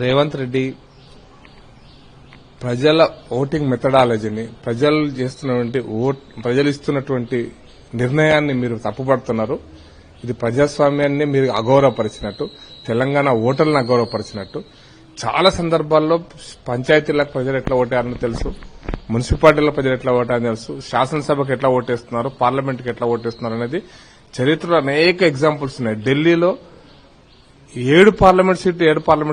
రేవంత్ రెడ్డి ప్రజల ఓటింగ్ మెథడాలజీని ప్రజలు ఇస్తున్నటువంటి నిర్ణయాన్ని మీరు తప్పుపడుతున్నారు. ఇది ప్రజాస్వామ్యాన్ని మీరు అగౌరవపరిచినట్టు, తెలంగాణ ఓటర్లను అగౌరవపరిచినట్టు. చాలా సందర్భాల్లో పంచాయతీలకు ప్రజలు ఎట్లా ఓటారని తెలుసు, మున్సిపాలిటీల ప్రజలు ఎట్లా ఓటారని తెలుసు, శాసనసభకు ఎట్లా ఓటేస్తున్నారు, పార్లమెంట్కి ఎట్లా ఓటేస్తున్నారు అనేది చరిత్రలో అనేక ఎగ్జాంపుల్స్ ఉన్నాయి. ఢిల్లీలో 7 పార్లమెంట్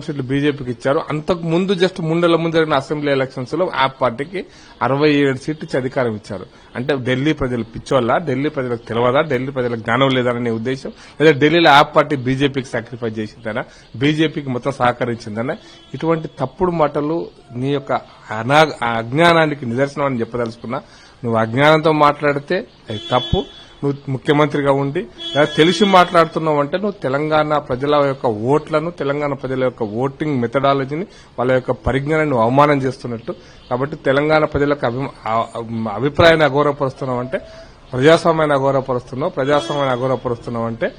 సీట్లు బీజేపీకి ఇచ్చారు. అంతకు ముందు జస్ట్ 3 నెలల ముందు జరిగిన అసెంబ్లీ ఎలక్షన్స్ లో ఆ పార్టీకి 67 సీట్లు ఇచ్చి అధికారం ఇచ్చారు. అంటే ఢిల్లీ ప్రజలు పిచ్చోళ్ళ, ఢిల్లీ ప్రజలకు తెలియదా, ఢిల్లీ ప్రజలకు జ్ఞానం లేదనే ఉద్దేశం, లేదా ఢిల్లీలో ఆ పార్టీ బీజేపీకి సాక్రిఫైస్ చేసిందనా, బీజేపీకి మొత్తం సహకరించిందనా? ఇటువంటి తప్పుడు మాటలు నీ యొక్క అజ్ఞానానికి నిదర్శనం అని చెప్పదలుచుకున్నా. నువ్వు అజ్ఞానంతో మాట్లాడితే అది తప్పు. నువ్వు ముఖ్యమంత్రిగా ఉండి తెలిసి మాట్లాడుతున్నావు అంటే నువ్వు తెలంగాణ ప్రజల యొక్క ఓట్లను, తెలంగాణ ప్రజల యొక్క ఓటింగ్ మెథడాలజీని, వాళ్ళ యొక్క పరిజ్ఞానాన్ని నువ్వు అవమానం చేస్తున్నట్టు. కాబట్టి తెలంగాణ ప్రజలకు అభిప్రాయాన్ని అగౌరవపరుస్తున్నావు అంటే ప్రజాస్వామ్యాన్ని అగౌరవపరుస్తున్నావు అంటే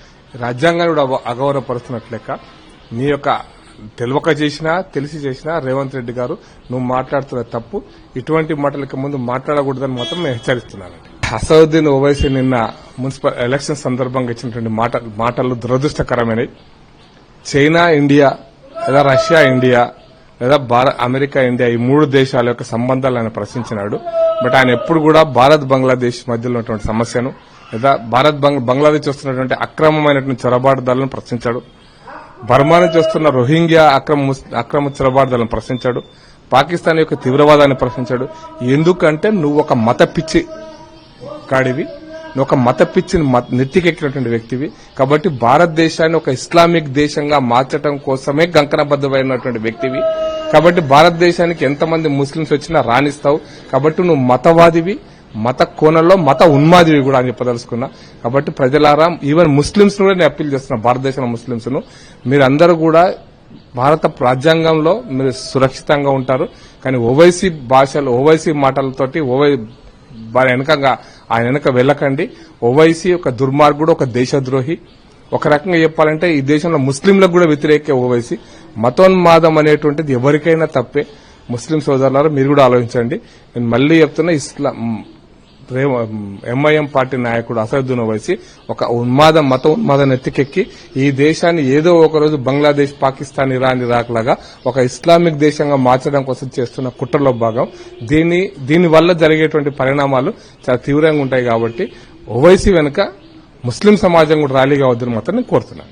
రాజ్యాంగాన్ని కూడా అగౌరవపరుస్తున్నట్లు లెక్క. నీ యొక్క తెలియక చేసినా తెలిసి చేసినా రేవంత్ రెడ్డి గారు నువ్వు మాట్లాడుతున్న తప్పు. ఇటువంటి మాటలకి ముందు మాట్లాడకూడదని మాత్రం నేను హెచ్చరిస్తున్నానండి. అసదుద్దీన్ ఓవైసీ నిన్న మున్సిపల్ ఎలక్షన్ సందర్భంగా ఇచ్చినటువంటి మాటలు దురదృష్టకరమైనవి. చైనా ఇండియా లేదా రష్యా ఇండియా లేదా అమెరికా ఇండియా, ఈ 3 దేశాల యొక్క సంబంధాలు ఆయన ప్రశ్నించినాడు. బట్ ఆయన ఎప్పుడు కూడా భారత్ బంగ్లాదేశ్ మధ్యలో ఉన్నటువంటి సమస్యను లేదా బంగ్లాదేశ్ వస్తున్నటువంటి అక్రమమైనటువంటి చొరబాటుదారులను ప్రశ్నించాడు. బర్మా నుంచి వస్తున్న రోహింగ్యా అక్రమ చొరబాటుదారులను ప్రశ్నించాడు. పాకిస్తాన్ యొక్క తీవ్రవాదాన్ని ప్రశ్నించాడు. ఎందుకంటే నువ్వు ఒక మత పిచ్చి కాడివి, నువ్వు ఒక మత పిచ్చిని నెత్తికెక్కినటువంటి వ్యక్తివి. కాబట్టి భారతదేశాన్ని ఒక ఇస్లామిక్ దేశంగా మార్చడం కోసమే కంకణబద్దమైనటువంటి వ్యక్తివి. కాబట్టి భారతదేశానికి ఎంతమంది ముస్లింస్ వచ్చినా రాణిస్తావు. కాబట్టి నువ్వు మతవాదివి, మత కోణంలో మత ఉన్మాదివి కూడా అని చెప్పదలుచుకున్నా. కాబట్టి ప్రజలారా, ఈవెన్ ముస్లింస్ కూడా నేను అప్పీల్ చేస్తున్నా, భారతదేశంలో ముస్లింస్ ను మీరందరూ కూడా భారత రాజ్యాంగంలో మీరు సురక్షితంగా ఉంటారు. కానీ ఓవైసీ భాషలు, ఓవైసీ మాటలతోటి ఆయన వెనక వెళ్ళకండి. ఓవైసీ ఒక దుర్మార్గుడు, ఒక దేశద్రోహి. ఒక రకంగా చెప్పాలంటే ఈ దేశంలో ముస్లింలకు కూడా వ్యతిరేకే ఓవైసీ. మతోన్మాదం అనేటువంటిది ఎవరికైనా తప్పే. ముస్లిం సోదరులారా, మీరు కూడా ఆలోచించండి. నేను మళ్లీ చెప్తున్నా, ఎంఐఎం పార్టీ నాయకుడు అసదుద్దీన్ ఓవైసీ ఒక మత ఉన్మాదం ఎత్తికెక్కి ఈ దేశాన్ని ఏదో ఒకరోజు బంగ్లాదేశ్, పాకిస్తాన్, ఇరాన్, ఇరాక్ లాగా ఒక ఇస్లామిక్ దేశంగా మార్చడం కోసం చేస్తున్న కుట్రలో భాగం. దీని వల్ల జరిగేటువంటి పరిణామాలు చాలా తీవ్రంగా ఉంటాయి. కాబట్టి ఓవైసీ వెనుక ముస్లిం సమాజం కూడా ర్యాలీగా వద్దని మాత్రం నేను కోరుతున్నాను.